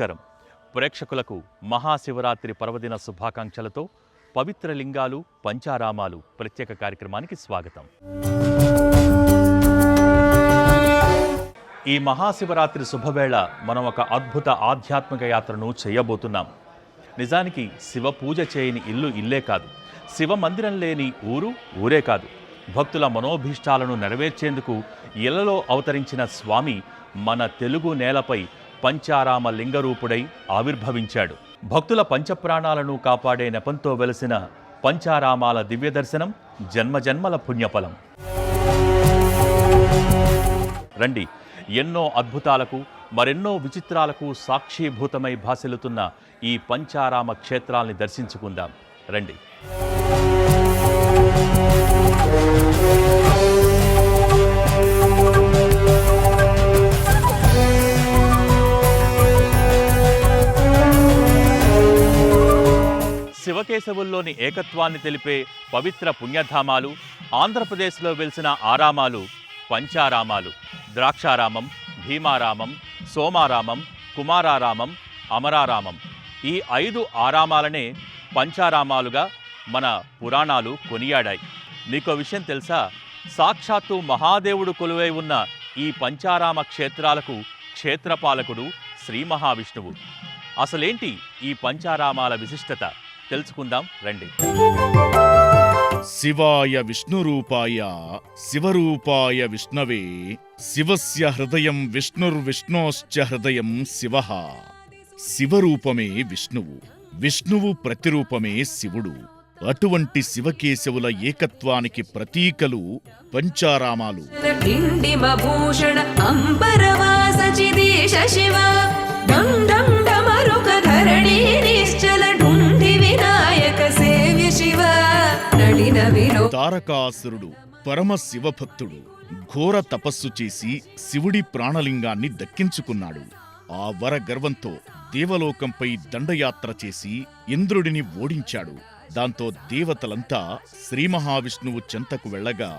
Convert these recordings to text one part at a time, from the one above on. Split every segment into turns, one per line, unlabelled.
నమస్కారం. ప్రేక్షకులకు మహాశివరాత్రి పర్వదిన శుభాకాంక్షలతో పవిత్ర లింగాలు పంచారామాలు ప్రత్యేక కార్యక్రమానికి స్వాగతం. ఈ మహాశివరాత్రి శుభవేళ మనం ఒక అద్భుత ఆధ్యాత్మిక యాత్రను చేయబోతున్నాం. నిజానికి శివ పూజ చేయని ఇల్లు ఇల్లే కాదు, శివ మందిరం లేని ఊరు ఊరే కాదు. భక్తుల మనోభీష్టాలను నెరవేర్చేందుకు ఇళ్లలో అవతరించిన స్వామి మన తెలుగు నేలపై పంచారామ లింగరూపుడై ఆవిర్భవించాడు. భక్తుల పంచప్రాణాలను కాపాడే నెపంతో వెలసిన పంచారామాల దివ్య దర్శనం జన్మజన్మల పుణ్యఫలం. రండి, ఎన్నో అద్భుతాలకు మరెన్నో విచిత్రాలకు సాక్షీభూతమై భాసిల్లుతున్న ఈ పంచారామ క్షేత్రాల్ని దర్శించుకుందాం. రండి. శివకేశవుల్లోని ఏకత్వాన్ని తెలిపే పవిత్ర పుణ్యధామాలు, ఆంధ్రప్రదేశ్లో వెలిసిన ఆరామాలు పంచారామాలు. ద్రాక్షారామం, భీమారామం, సోమారామం, కుమారారామం, అమరారామం. ఈ 5 ఆరామాలనే పంచారామాలుగా మన పురాణాలు కొనియాడాయి. నీకో విషయం తెలుసా? సాక్షాత్తు మహాదేవుడు కొలువై ఉన్న ఈ పంచారామ క్షేత్రాలకు క్షేత్రపాలకుడు శ్రీ మహావిష్ణువు. అసలేంటి ఈ పంచారామాల విశిష్టత తెలుసుకుందాం రండి.
శివాయ విష్ణురూపాయ శివరూపాయ విష్ణవే శివస్య హృదయం విష్ణుర్విష్ణోశ్చ హృదయం శివః. శివరూపమే విష్ణువు, విష్ణువు ప్రతిరూపమే శివుడు. అటువంటి శివకేశవుల ఏకత్వానికి ప్రతీకలు పంచారామాలు. తారకాసురుడు పరమ శివభక్తుడు. ఘోర తపస్సు చేసి శివుడి ప్రాణలింగాన్ని దక్కించుకున్నాడు. ఆ వర గర్వంతో దేవలోకంపై దండయాత్ర చేసి ఇంద్రుడిని ఓడించాడు. దాంతో దేవతలంతా శ్రీ మహావిష్ణువు చెంతకు వెళ్లగా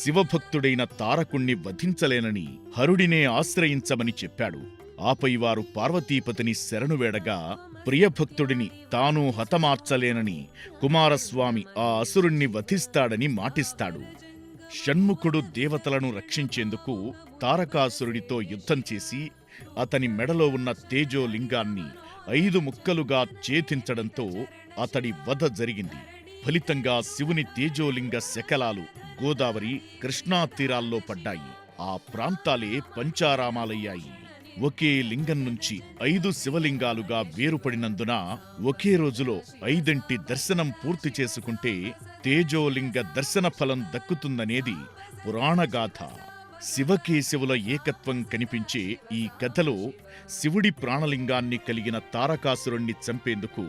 శివభక్తుడైన తారకుణ్ణి వధించలేనని హరుడినే ఆశ్రయించమని చెప్పాడు. ఆపై వారు పార్వతీపతిని శరణువేడగా ప్రియభక్తుడిని తాను హతమార్చలేనని కుమారస్వామి ఆ అసురుణ్ణి వధిస్తాడని మాటిస్తాడు. షణ్ముఖుడు దేవతలను రక్షించేందుకు తారకాసురుడితో యుద్ధం చేసి అతని మెడలో ఉన్న తేజోలింగాన్ని 5 ముక్కలుగా ఛేదించడంతో అతడి వధ జరిగింది. ఫలితంగా శివుని తేజోలింగ శకలాలు గోదావరి, కృష్ణా తీరాల్లో పడ్డాయి. ఆ ప్రాంతాలే పంచారామాలయ్యాయి. ఒకే లింగం నుంచి 5 శివలింగాలుగా వేరుపడినందున ఒకే రోజులో 5 దర్శనం పూర్తి చేసుకుంటే తేజోలింగ దర్శన ఫలం దక్కుతుందనేది పురాణగాథ. శివకేశవుల ఏకత్వం కనిపించే ఈ కథలో శివుడి ప్రాణలింగాన్ని కలిగిన తారకాసురుణ్ణి చంపేందుకు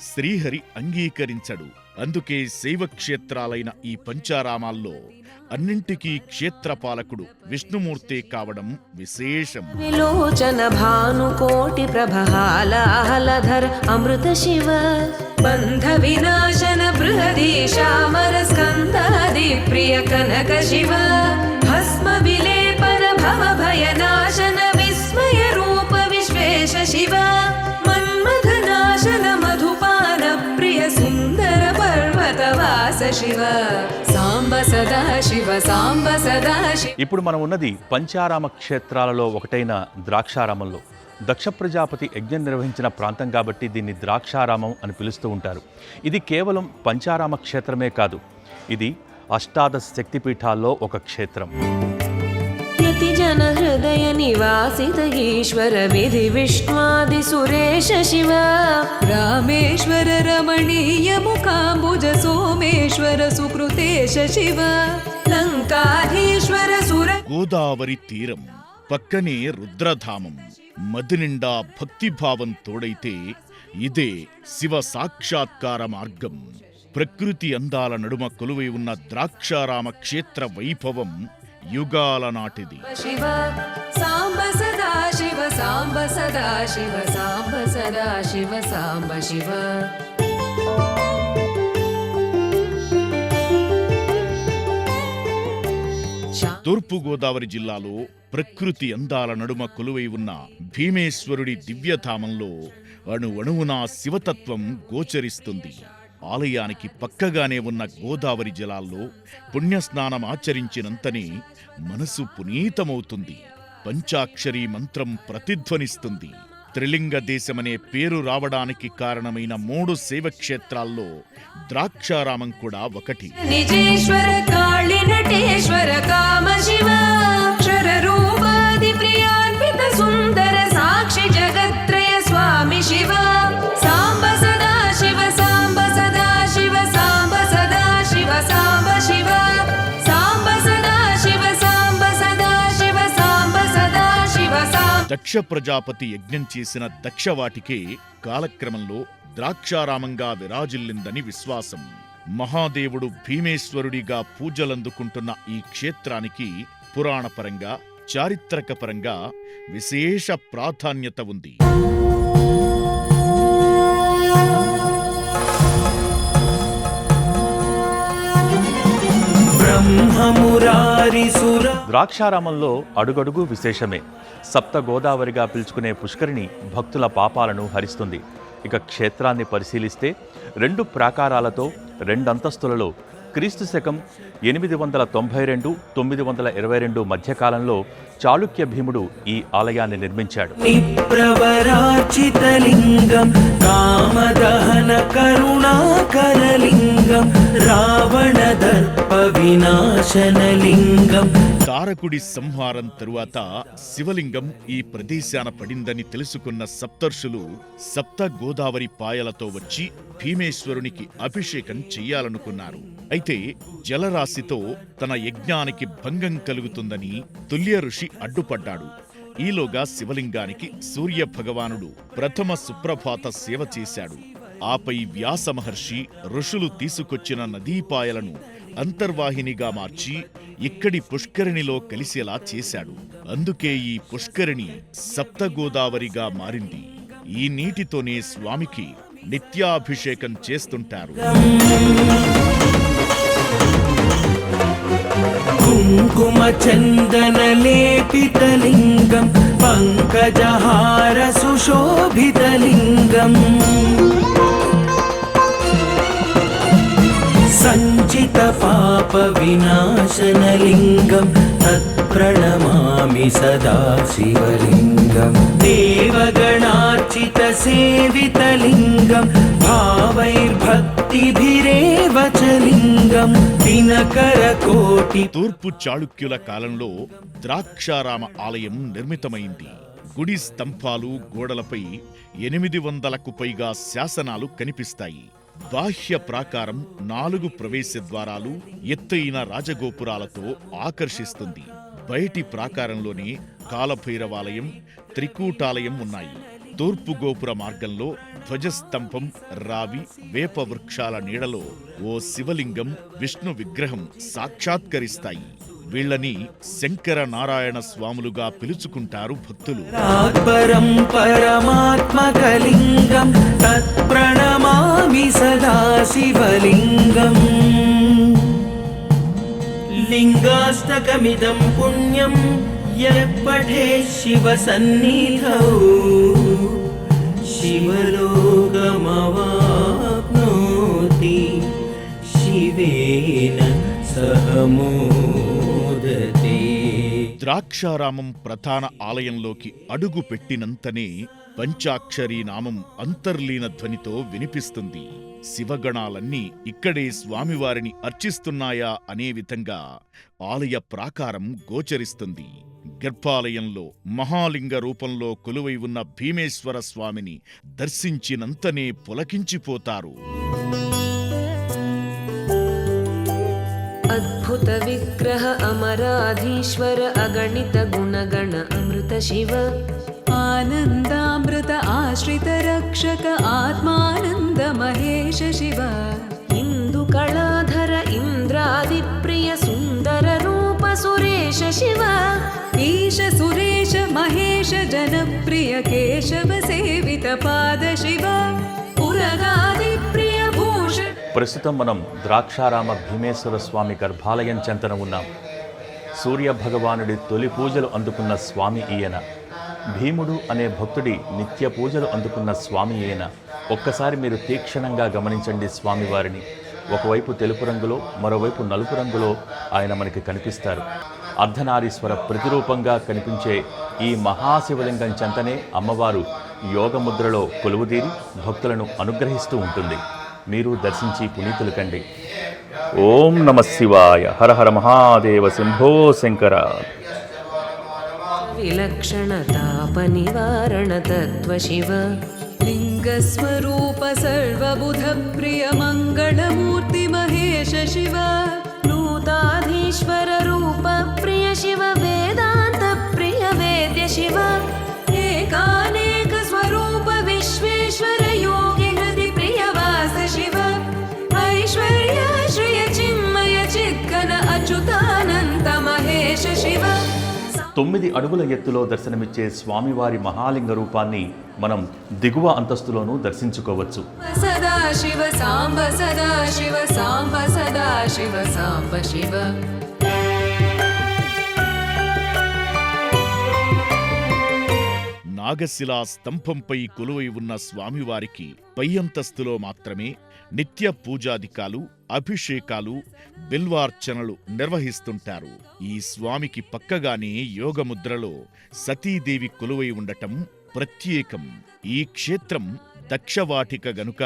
శ్రీహరి అంగీకరించడు. అందుకే శైవక్షేత్రాలైన ఈ పంచారామాల్లో అన్నింటికీ క్షేత్రపాలకుడు విష్ణుమూర్తే కావడం విశేషం.
విలోచన భానుకోటి ప్రభహాలాహలధర అమృత శివ బంధ వినాశన బృహదీశామర స్కందాది ప్రియ కనక శివ భస్మ విలేపన భవ భయనాశన విస్మయ రూప విశ్వేశ శివ మన్మథనాశన మధుపాన ప్రియ సుందర పర్వతవాస శివ సాంబ సదా శివ సాంబ సదా శివ.
ఇప్పుడు మనం ఉన్నది పంచారామ క్షేత్రాలలో ఒకటైన ద్రాక్షారామంలో. దక్ష ప్రజాపతి యజ్ఞం నిర్వహించిన ప్రాంతం కాబట్టి దీన్ని ద్రాక్షారామం అని పిలుస్తూ ఉంటారు. ఇది కేవలం పంచారామ క్షేత్రమే కాదు, ఇది అష్టాదశ శక్తిపీఠాల్లో ఒక క్షేత్రం.
జన హృదయ నివాసిత ఈశ్వర విధి విష్ణాది సురేశ శివ రామేశ్వర రమణీయ ముఖాంబుజ సోమేశ్వర సుకృతేశ శివ లంకాధీశ్వర సుర.
గోదావరి తీరం పక్కనే రుద్రధామం. మదినిండా భక్తిభావం తోడైతే ఇదే శివ సాక్షాత్కార మార్గం. ప్రకృతి అందాల నడుమ కొలువై ఉన్న ద్రాక్షారామ క్షేత్ర వైభవం యుగాల నాటిది.
శివ సాంబ సదా శివ సాంబ సదా శివ సాంబ సదా శివ సాంబ శివ.
తూర్పుగోదావరి జిల్లాలో ప్రకృతి అందాల నడుమ కొలువై ఉన్న భీమేశ్వరుడి దివ్యధామంలో అణువణువునా శివతత్వం గోచరిస్తుంది. ఆలయానికి పక్కగానే ఉన్న గోదావరి జలాల్లో పుణ్యస్నానం ఆచరించినంతనే మనసు పునీతమవుతుంది. పంచాక్షరీ మంత్రం ప్రతిధ్వనిస్తుంది. త్రిలింగ దేశమనే పేరు రావడానికి కారణమైన 3 శైవక్షేత్రాల్లో ద్రాక్షారామం కూడా ఒకటి.
నిజేశ్వర కాళి నటేశ్వర కామ శివ అక్షర రూపాది ప్రియాన్విత సుందర సాక్షి జగత్రయ స్వామి శివ సాంబ సదా శివ సాంబ సదా శివ సాంబ సదా శివ సాంబ శివ సాంబ సదా శివ సాంబ సదా శివ సాంబ సదా శివ సాంబ.
దక్ష ప్రజాపతి యజ్ఞం చేసిన దక్షవాటికే కాలక్రమంలో ద్రాక్షారామంగా విరాజిల్లిందని విశ్వాసం. మహాదేవుడు భీమేశ్వరుడిగా పూజలందుకుంటున్న ఈ క్షేత్రానికి పురాణపరంగా, చారిత్రకపరంగా విశేష ప్రాధాన్యత ఉంది.
ద్రాక్షారామంలో అడుగడుగు విశేషమే. సప్త గోదావరిగా పిలుచుకునే పుష్కరిణి భక్తుల పాపాలను హరిస్తుంది. ఇక క్షేత్రాన్ని పరిశీలిస్తే 2 ప్రాకారాలతో 2 అంతస్తులలో క్రీస్తు శకం 892-922 మధ్యకాలంలో చాళుక్య భీముడు ఈ ఆలయాన్ని నిర్మించాడు.
నిప్రవరాచితలింగం కామదహన కరుణాకరలింగం రావణ దర్ప వినాశనలింగం.
తారకుడి సంహారం తరువాత శివలింగం ఈ ప్రదేశాన పడిందని తెలుసుకున్న సప్తర్షులు సప్త గోదావరి పాయలతో వచ్చి భీమేశ్వరునికి అభిషేకం చెయ్యాలనుకున్నారు. అయితే జలరాశితో తన యజ్ఞానికి భంగం కలుగుతుందని తుల్య ఋషి అడ్డుపడ్డాడు. ఈలోగా శివలింగానికి సూర్య భగవానుడు ప్రథమ సుప్రభాత సేవ చేశాడు. ఆపై వ్యాస మహర్షి ఋషులు తీసుకొచ్చిన నదీపాయలను అంతర్వాహినిగా మార్చి ఇక్కడి పుష్కరిణిలో కలిసేలా చేశాడు. అందుకే ఈ పుష్కరిణి సప్తగోదావరిగా మారింది. ఈ నీటితోనే స్వామికి నిత్యాభిషేకం చేస్తుంటారు.
కుంకుమ చందన లేపితలింగం పంకజహార సుశోభితలింగం సంచిత పాప వినాశనలింగం తత్ప్రణమామి సదా శివలింగం దేవగణార్చిత సేవితలింగం భావైర్భక్తిభిరేవ చ లింగం దినకర కోటి.
తూర్పు చాళుక్యుల కాలంలో ద్రాక్షారామ ఆలయం నిర్మితమైంది. గుడి స్తంభాలు, గోడలపై 800కు పైగా శాసనాలు కనిపిస్తాయి. బాహ్య ప్రాకారం 4 ప్రవేశ ద్వారాలు, ఎత్తైన రాజగోపురాలతో ఆకర్షిస్తుంది. బయటి ప్రాకారంలోనే కాలభైరవాలయం, త్రికూటాలయం ఉన్నాయి. తూర్పు గోపుర మార్గంలో ధ్వజస్తంభం, రావి, వేప వృక్షాల నీడలో ఓ శివలింగం, విష్ణు విగ్రహం సాక్షాత్కరిస్తాయి. వీళ్ళని శంకర నారాయణ స్వాములుగా పిలుచుకుంటారు భక్తులు.
పరం పరమాత్మకలింగం తత్ప్రణమామి సదా శివలింగం లింగాష్టకమిదం పుణ్యం యఃపఠే శివ సన్నిధౌ శివలోకమవాప్నోతి శివేన సహమోదతే.
ద్రాక్షారామం ప్రధాన ఆలయంలోకి అడుగు పెట్టినంతనే పంచాక్షరీ నామం అంతర్లీన ధ్వనితో వినిపిస్తుంది. శివగణాలన్నీ ఇక్కడే స్వామివారిని అర్చిస్తున్నాయా అనే విధంగా ఆలయ ప్రాకారం గోచరిస్తుంది. గర్భాలయంలో మహాలింగ రూపంలో కొలువై ఉన్న భీమేశ్వర స్వామిని దర్శించినంతనే పులకించిపోతారు.
అద్భుత విగ్రహ అమరాధీశ్వర అగణిత గుణగణ అమృత శివ ఆనందామృత ఆశ్రిత రక్షక ఆత్మానంద మహేశ శివ ఇందు కళాధర ఇంద్రాది ప్రియ సుందర రూప సురేశ శివ ఈశ సురేశ మహేశ జనప్రియ కేశవ సేవిత పాద శివ పురగాది ప్రియ భూషణ.
ప్రస్తుతం మనం ద్రాక్షారామ భీమేశ్వర స్వామి గర్భాలయం చెంతన ఉన్నాం. సూర్య భగవానుడి తొలి పూజలు అందుకున్న స్వామి ఈయన. భీముడు అనే భక్తుడి నిత్య పూజలు అందుకున్న స్వామి ఈయన. ఒక్కసారి మీరు తీక్షణంగా గమనించండి స్వామివారిని. ఒకవైపు తెలుపు రంగులో, మరోవైపు నలుపు రంగులో ఆయన మనకి కనిపిస్తారు. అర్ధనారీశ్వర ప్రతిరూపంగా కనిపించే ఈ మహాశివలింగం చెంతనే అమ్మవారు యోగముద్రలో కొలువుదీరి భక్తులను అనుగ్రహిస్తూ ఉంటుంది. మీరు దర్శించి పునీతులు కండి. ఓం నమ శివాయ. హర హర మహాదేవ. శంభో శంకర.
विलक्षणतापनिवारण तत्त्व शिव लिङ्गस्वरूप सर्वबुधप्रिय मङ्गलमूर्ति महेश शिव नूताधीश्वर रूप प्रिय शिव वेदान्त प्रिय वेद्य शिव एकानेक स्वरूप विश्वेश्वर योगि हृदि प्रिय वास शिव ऐश्वर्य श्रिय चिन्मय चित्कन अच्युतानन्त महेश शिव.
9 అడుగుల ఎత్తులో దర్శనమిచ్చే స్వామివారి మహాలింగ రూపాన్ని మనం దిగువ అంతస్తులోనూ దర్శించుకోవచ్చు.
సదా శివ సాంబ సదా శివ సాంబ సదా శివ సాంబ శివ.
నాగశిలా స్తంభంపై కొలువై ఉన్న స్వామివారికి పై అంతస్తులో మాత్రమే నిత్య పూజాధికాలు, అభిషేకాలు, బిల్వార్చనలు నిర్వహిస్తుంటారు. ఈ స్వామికి పక్కగానే యోగముద్రలో సతీదేవి కొలువై ఉండటం ప్రత్యేకం. ఈ క్షేత్రం దక్షవాటిక గనుక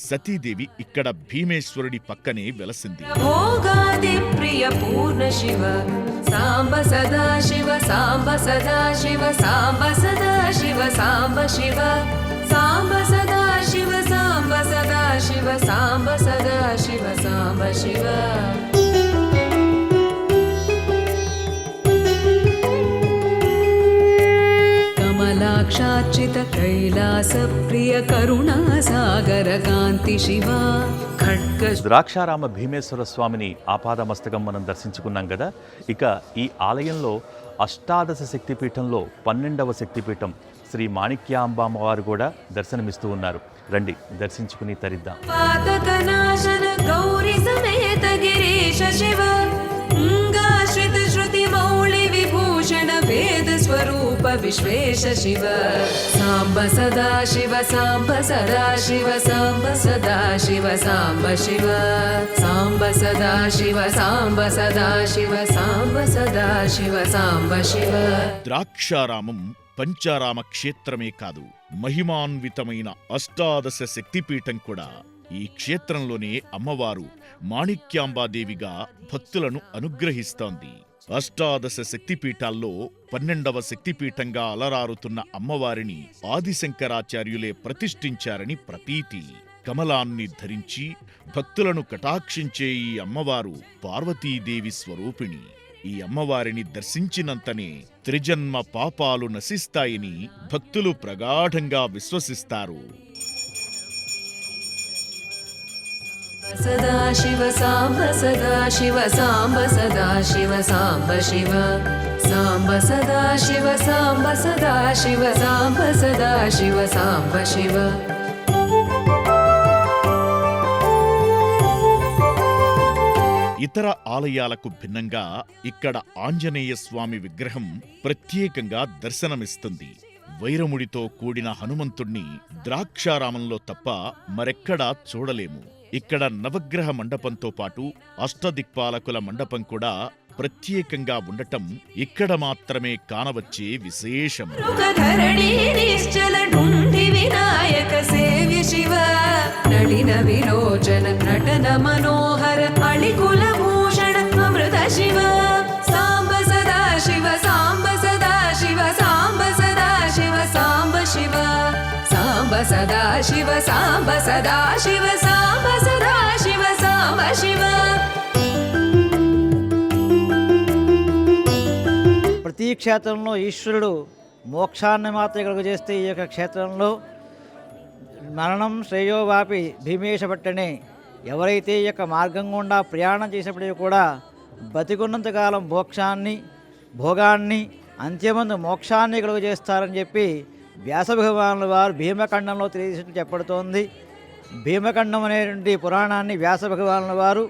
సతీదేవి ఇక్కడ భీమేశ్వరుడి పక్కనే వెలసింది.
భోగాది ప్రియ పూర్ణ శివ సాంబ సదా శివ సాంబ సదా శివ సాంబ సదా శివ సాంబ శివ సాంబ సదా శివ సాంబ సదా శివ సాంబ సదా శివ సాంబ శివ. కమలాక్షార్చిత కైలాస ప్రియ కరుణా సాగర కాంతి శివ ఖడ్గ.
ద్రాక్షారామ భీమేశ్వర స్వామిని ఆపాదమస్తకం మనం దర్శించుకున్నాం కదా. ఇక ఈ ఆలయంలో అష్టాదశ శక్తిపీఠంలో 12వ శక్తిపీఠం శ్రీ మాణిక్యాంబామ్మవారు కూడా దర్శనమిస్తూ ఉన్నారు. రండి దర్శించుకుని తరిద్దాం.
పాతకనాశన గౌరీ సమేత గిరీశ శివ అంగాశ్రిత శృతి మౌళి విభూషణ వేద స్వరూప విశ్వేశ శివ సాంబ సదా శివ సాంబ సదా శివ సాంబ సదా శివ సాంబ శివ సాంబ సదా శివ సాంబ సదా శివ సాంబ సదా శివ సాంబ శివ.
ద్రాక్షారామం పంచారామ క్షేత్రమే కాదు, మహిమాన్వితమైన అష్టాదశ శక్తిపీఠం కూడా. ఈ క్షేత్రంలోనే అమ్మవారు మాణిక్యాంబాదేవిగా భక్తులను అనుగ్రహిస్తోంది. అష్టాదశ శక్తిపీఠాల్లో 12వ శక్తిపీఠంగా అలరారుతున్న అమ్మవారిని ఆదిశంకరాచార్యులే ప్రతిష్ఠించారని ప్రతీతి. కమలాన్ని ధరించి భక్తులను కటాక్షించే ఈ అమ్మవారు పార్వతీదేవి స్వరూపిణి. ఈ అమ్మవారిని దర్శించినంతనే త్రిజన్మ పాపాలు నశిస్తాయని భక్తులు ప్రగాఢంగా విశ్వసిస్తారు.
సదా శివ సాంబ సదా శివ సాంబ సదా శివ సాంబ శివ సాంబ సదా శివ సాంబ సదా శివ సాంబ సదా శివ సాంబ శివ.
ఇతర ఆలయాలకు భిన్నంగా ఇక్కడ ఆంజనేయ స్వామి విగ్రహం ప్రత్యేకంగా దర్శనమిస్తుంది. వైరముడితో కూడిన హనుమంతుణ్ణి ద్రాక్షారామంలో తప్ప మరెక్కడా చూడలేము. ఇక్కడ నవగ్రహ మండపంతో పాటు అష్టదిక్పాలకుల మండపం కూడా ప్రత్యేకంగా ఉండటం ఇక్కడ మాత్రమే కానవచ్చే విశేషం.
వినాయక సేవ్య శివ నళిన విలోచన నటన మనోహర అళికుల భూషణ అమృత శివ సాంబ సదా శివ సాంబ సదా శివ సాంబ సదా శివ సాంబ శివ సాంబ సదా శివ సాంబ సదా శివ సాంబ సదా శివ సాంబ శివ.
ప్రతి క్షేత్రంలో ఈశ్వరుడు మోక్షాన్ని మాత్రం కలుగజేస్తే ఈ యొక్క క్షేత్రంలో మరణం శ్రేయోవాపి భీమేశపట్టనే ఎవరైతే ఈ యొక్క మార్గం గుండా ప్రయాణం చేసినప్పటికీ కూడా బతికున్నంతకాలం మోక్షాన్ని భోగాన్ని అంత్యమందు మోక్షాన్ని కలుగజేస్తారని చెప్పి వ్యాస భగవానుల వారు భీమఖండంలో తెలియజేసినట్టు చెప్పబడుతోంది. భీమఖండం అనేటువంటి పురాణాన్ని వ్యాస భగవానుల వారు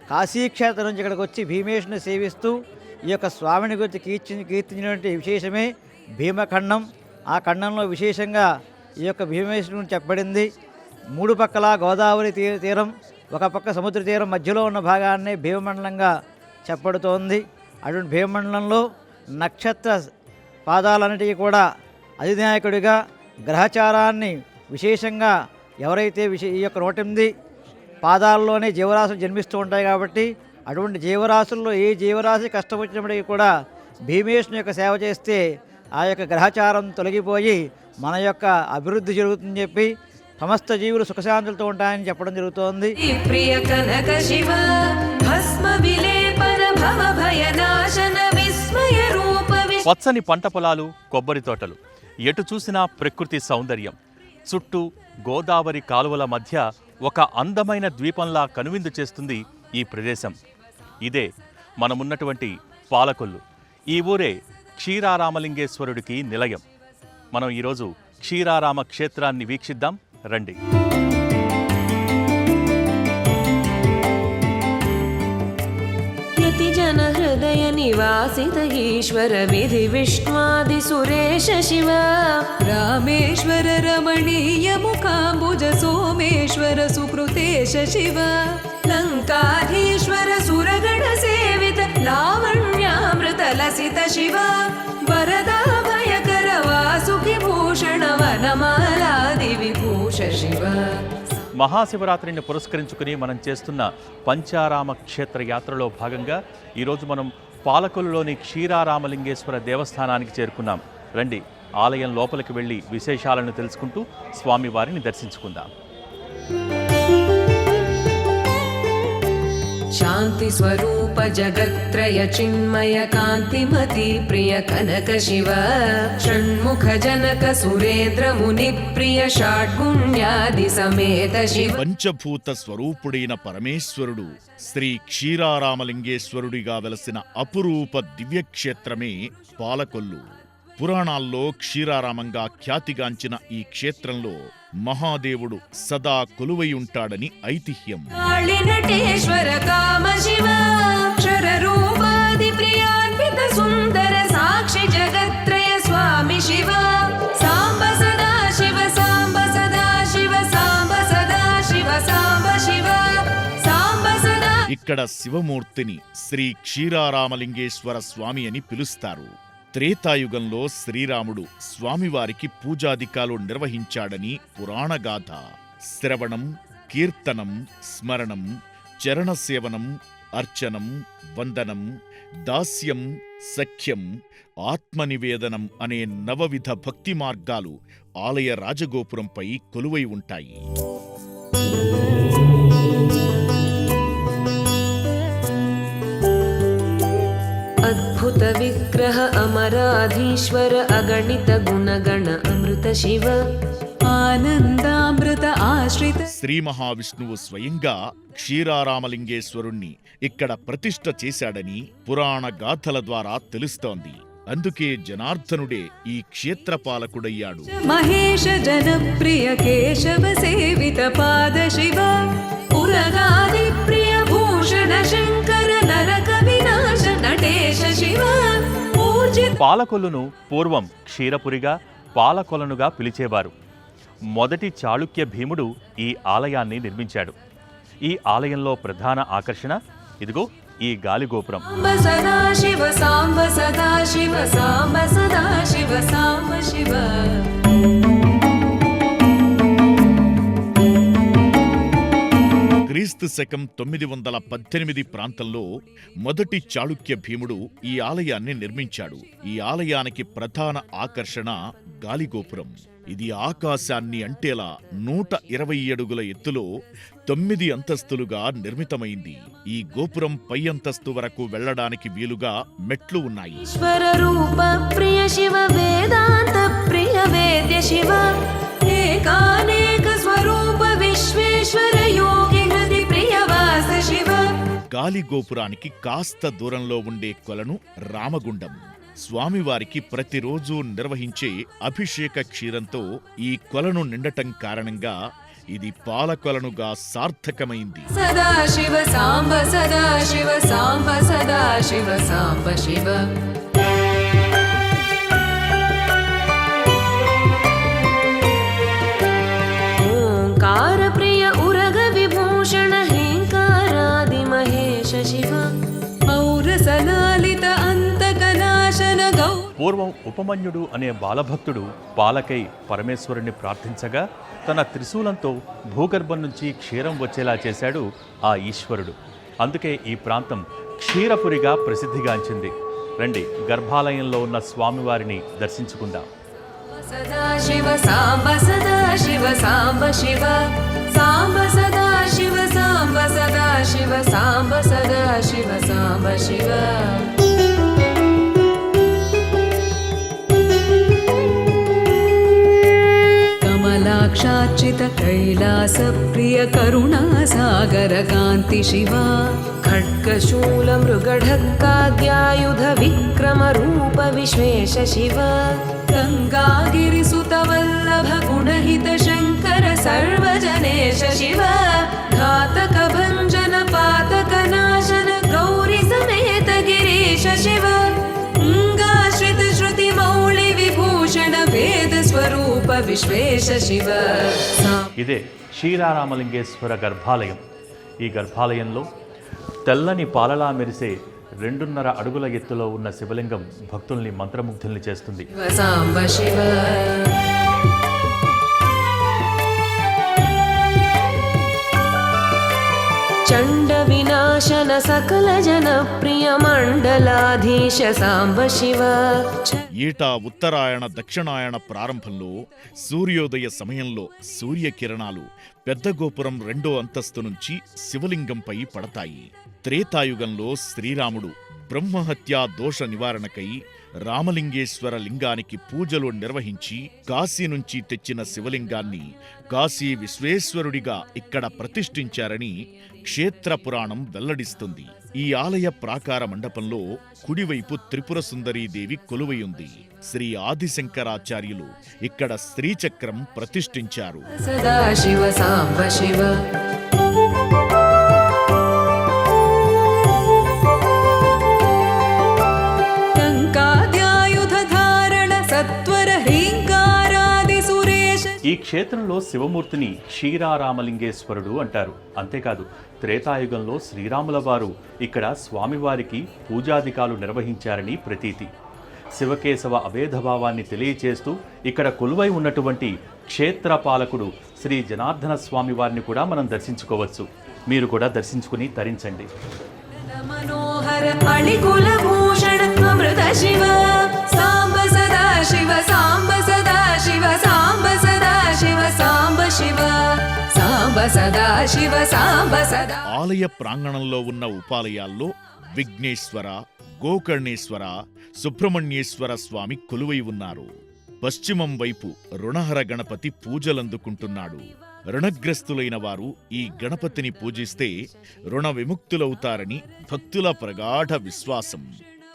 కాశీక్షేత్రం నుంచి ఇక్కడికి వచ్చి భీమేశుని సేవిస్తూ ఈ యొక్క స్వామిని గురించి కీర్తించినటువంటి విశేషమే భీమఖండం. ఆ ఖండంలో విశేషంగా ఈ యొక్క భీమేశ్వరుని గురించి చెప్పబడింది. మూడు పక్కల గోదావరి తీరం, ఒక పక్క సముద్ర తీరం మధ్యలో ఉన్న భాగాన్ని భీమమండలంగా చెప్పబడుతోంది. అటువంటి భీమమండలంలో నక్షత్ర పాదాలన్నిటికీ కూడా అధినాయకుడిగా గ్రహచారాన్ని విశేషంగా ఎవరైతే ఈ యొక్క 108 పాదాల్లోనే జీవరాశులు జన్మిస్తూ ఉంటాయి కాబట్టి అటువంటి జీవరాశుల్లో ఏ జీవరాశి కష్టం వచ్చినప్పటికీ కూడా భీమేశ్వరుని యొక్క సేవ చేస్తే ఆ యొక్క గ్రహచారం తొలగిపోయి మన యొక్క అభివృద్ధి జరుగుతుందని చెప్పి సమస్త జీవులు సుఖశాంతులతో ఉంటాయని చెప్పడం జరుగుతోంది.
ప్రియ కనక శివ భస్మ విలేపన భవ భయనాశన విస్మయ రూప
పచ్చని పంట పొలాలు, కొబ్బరి తోటలు, ఎటు చూసినా ప్రకృతి సౌందర్యం, చుట్టూ గోదావరి కాలువల మధ్య ఒక అందమైన ద్వీపంలా కనువిందు చేస్తుంది ఈ ప్రదేశం. ఇదే మనమున్నటువంటి పాలకొల్లు. ఈ ఊరే క్షీరారామలింగేశ్వరుడికి నిలయం. మనం ఈరోజు క్షీరారామ క్షేత్రాన్ని వీక్షిద్దాం రండి.
జన హృదయ నివాసిత ఈశ్వర విధి విష్ణువాది సురేశ శివ రామేశ్వర రమణీయ ముఖాంబుజ సోమేశ్వర సుకృతేశ శివ లంకాధీశ్వర సురగణ సేవిత లావణ్యామృత లసిత శివ వరదా భయకర వాసుకి భూషణ వనమాలాది విభూష శివ.
మహాశివరాత్రిని పురస్కరించుకుని మనం చేస్తున్న పంచారామ క్షేత్ర యాత్రలో భాగంగా ఈరోజు మనం పాలకొల్లులోని క్షీరారామలింగేశ్వర దేవస్థానానికి చేరుకున్నాం. రండి, ఆలయం లోపలికి వెళ్ళి విశేషాలను తెలుసుకుంటూ స్వామివారిని దర్శించుకుందాం.
శాంతి స్వరూప జగత్రయ చిన్మయ కాంతిమతి ప్రియ కనక శివ షణ్ముఖ జనక సురేంద్ర ముని ప్రియ షాడ్గుణ్యాది సమేత శివ.
పంచభూత స్వరూపుడైన పరమేశ్వరుడు శ్రీ క్షీరారామలింగేశ్వరుడిగా వెలసిన అపురూప దివ్యక్షేత్రమే పాలకొల్లు. పురాణాల్లో క్షీరారామంగా ఖ్యాతిగాంచిన ఈ క్షేత్రంలో మహాదేవుడు సదా కొలువై ఉంటాడని ఐతిహ్యం.
నటేశ్వర కామ శివ అక్షర రూపాది ప్రియాన్విత సుందర సాక్షి జగత్రయ స్వామి శివ సాంబ సదా శివ సాంబ సదా శివ సాంబ సదా శివ సాంబ శివ సాంబ సదా.
ఇక్కడ శివమూర్తిని శ్రీ క్షీరారామలింగేశ్వర స్వామి అని పిలుస్తారు. త్రేతాయుగంలో శ్రీరాముడు స్వామివారికి పూజాధికాలు నిర్వహించాడని పురాణగాథ. శ్రవణం, కీర్తనం, స్మరణం, చరణసేవనం, అర్చనం, వందనం, దాస్యం, సఖ్యం, ఆత్మనివేదనం అనే నవవిధ భక్తి మార్గాలు ఆలయ రాజగోపురంపై కొలువై ఉంటాయి.
అద్భుత విగ్రహ అమరాధీశ్వర అగణిత గుణగణ అమృత శివ ఆనందామృత ఆశ్రిత.
శ్రీ మహావిష్ణువు స్వయంగా క్షీరారామలింగేశ్వరుణ్ణి ఇక్కడ ప్రతిష్ఠ చేశాడని పురాణ గాథల ద్వారా తెలుస్తోంది. అందుకే జనార్దనుడే ఈ క్షేత్రపాలకుడయ్యాడు.
మహేష జనప్రియ కేశవ సేవిత పాద శివ ఉరగాది ప్రియ భూషణ శంకర నరక వినాశ నటేశ శివ.
పాలకొల్లును పూర్వం క్షీరపురిగా, పాలకొలనుగా పిలిచేవారు. మొదటి చాళుక్య భీముడు ఈ ఆలయాన్ని నిర్మించాడు. ఈ ఆలయంలో ప్రధాన ఆకర్షణ ఇదిగో ఈ గాలిగోపురం.
సదా శివ సాంబ సదా శివ సాంబ సదా శివ సాంబ శివ.
క్రీస్తు శకం 918 ప్రాంతంలో మొదటి చాళుక్య భీముడు ఈ ఆలయాన్ని నిర్మించాడు. ఈ ఆలయానికి ప్రధాన ఆకర్షణ గాలిగోపురం. ఇది ఆకాశాన్ని అంటేలా 120 అడుగుల ఎత్తులో 9 అంతస్తులుగా నిర్మితమైంది. ఈ గోపురం పై అంతస్తు వరకు వెళ్లడానికి వీలుగా మెట్లు ఉన్నాయి.
ఈశ్వర రూప ప్రియ శివ వేదాంత ప్రియ వేద్య శివ ఏకానేక స్వరూప విశ్వేశ్వర యోగి హృది ప్రియ వాస శివ.
గాలిగోపురానికి కాస్త దూరంలో ఉండే కొలను రామగుండం. స్వామివారికి ప్రతిరోజు నిర్వహించే అభిషేక క్షీరంతో ఈ కొలను నిండటం కారణంగా ఇది పాలకొలనుగా సార్థకమైంది.
सदाशिव साम्ब सदाशिव साम्ब सदाशिव साम्ब शिव ओंकार प्रिय उरग विभूषण हेंकारादि महेश शिव औरसलालित अंतकनाशन गौ.
పూర్వం ఉపమన్యుడు అనే బాలభక్తుడు పాలకై పరమేశ్వరుణ్ణి ప్రార్థించగా తన త్రిశూలంతో భూగర్భం నుంచి క్షీరం వచ్చేలా చేశాడు ఆ ఈశ్వరుడు. అందుకే ఈ ప్రాంతం క్షీరపురిగా ప్రసిద్ధిగాంచింది. రండి, గర్భాలయంలో ఉన్న స్వామివారిని దర్శించుకుందాం.
सदाशिव साम्ब सदाशिव साम्ब शिव साम्ब सदाशिव साम्ब सदाशिव साम्ब सदाशिव साम्ब शिव कमलाक्षार्चित कैलास प्रिय करुणा सागर कान्ति शिवा खड्गशूल मृगढक्काद्यायुध विक्रम रूप विश्वेश शिव गङ्गागिरिसुत वल्लभ गुणहित शङ्कर सर्वजनेश शिव घातक भञ्जन पातक नाशन गौरी समेत गिरीश शिव गङ्गाश्रित श्रुति मौळि विभूषण वेद स्वरूप विश्वेश शिव.
ఇదే క్షీరారామలింగేశ్వర గర్భాలయం. ఈ గర్భాలయంలో తెల్లని పాలలా మెరిసే 2.5 అడుగుల ఎత్తులో ఉన్న శివలింగం భక్తుల్ని మంత్రముగ్ధుల్ని చేస్తుంది.
साम्ब शिव चण्ड विनाशन सकल जन प्रिय मण्डलाधीश साम्ब शिव
ఏటా ఉత్తరాయణ దక్షిణాయన ప్రారంభంలో సూర్యోదయ సమయంలో సూర్యకిరణాలు పెద్ద గోపురం 2వ అంతస్తు నుంచి శివలింగంపై పడతాయి. త్రేతాయుగంలో శ్రీరాముడు బ్రహ్మహత్యా దోష నివారణకై రామలింగేశ్వర లింగానికి పూజలు నిర్వహించి కాశీ నుంచి తెచ్చిన శివలింగాన్ని కాశీ విశ్వేశ్వరుడిగా ఇక్కడ ప్రతిష్ఠించారని క్షేత్ర పురాణం వెల్లడిస్తుంది. ఈ ఆలయ ప్రాకార మండపంలో కుడివైపు త్రిపుర సుందరీదేవి కొలువై ఉంది. శ్రీ ఆదిశంకరాచార్యులు ఇక్కడ శ్రీచక్రం ప్రతిష్ఠించారు.
सदाशिव साम्ब शिव टङ्काद्यायुध धारण सत्वर ह्रीङ्कारादि सुरेश.
ఈ క్షేత్రంలో శివమూర్తిని క్షీరారామలింగేశ్వరుడు అంటారు. అంతేకాదు, త్రేతాయుగంలో శ్రీరాముల వారు ఇక్కడ స్వామివారికి పూజాధికాలు నిర్వహించారని ప్రతీతి. శివకేశవ అభేదభావాన్ని తెలియచేస్తూ ఇక్కడ కొలువై ఉన్నటువంటి క్షేత్రపాలకుడు శ్రీ జనార్దన స్వామి వారిని కూడా మనం దర్శించుకోవచ్చు. మీరు కూడా దర్శించుకుని తరించండి.
मनोहर अणिकुल भूषण अमृत शिव साम्ब सदा शिव साम्ब सदा शिव साम्ब सदा शिव साम्ब शिव साम्ब सदा शिव साम्ब सदा.
ఆలయ ప్రాంగణంలో ఉన్న ఉపాలయాల్లో విఘ్నేశ్వర, గోకర్ణేశ్వర, సుబ్రహ్మణ్యేశ్వర స్వామి కొలువై ఉన్నారు. పశ్చిమం వైపు రుణహర గణపతి పూజలందుకుంటున్నాడు. రుణగ్రస్తులైన వారు ఈ గణపతిని పూజిస్తే రుణ విముక్తులవుతారని భక్తుల ప్రగాఢ విశ్వాసం.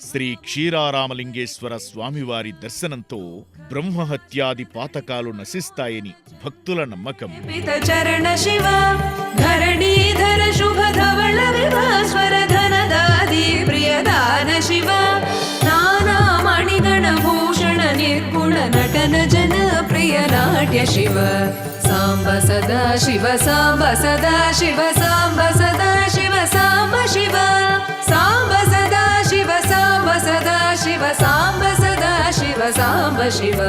శ్రీ క్షీరారామలింగేశ్వర స్వామివారి దర్శనంతో బ్రహ్మహత్యాది పాతకాలు నశిస్తాయని భక్తుల నమ్మకం.
पित चरण शिव धरणीधर शुभ धवल विभास्वर धनदादि प्रियदान शिव नाना मणिगण भूषण निर्गुण नटन जन प्रिय नाट्य शिव साम्ब सदा शिव साम्ब सदा शिव साम्ब सदा शिव साम्ब शिव साम्ब सदा शिव साम्ब सदा शिव साम्ब सदा शिव साम्ब शिव.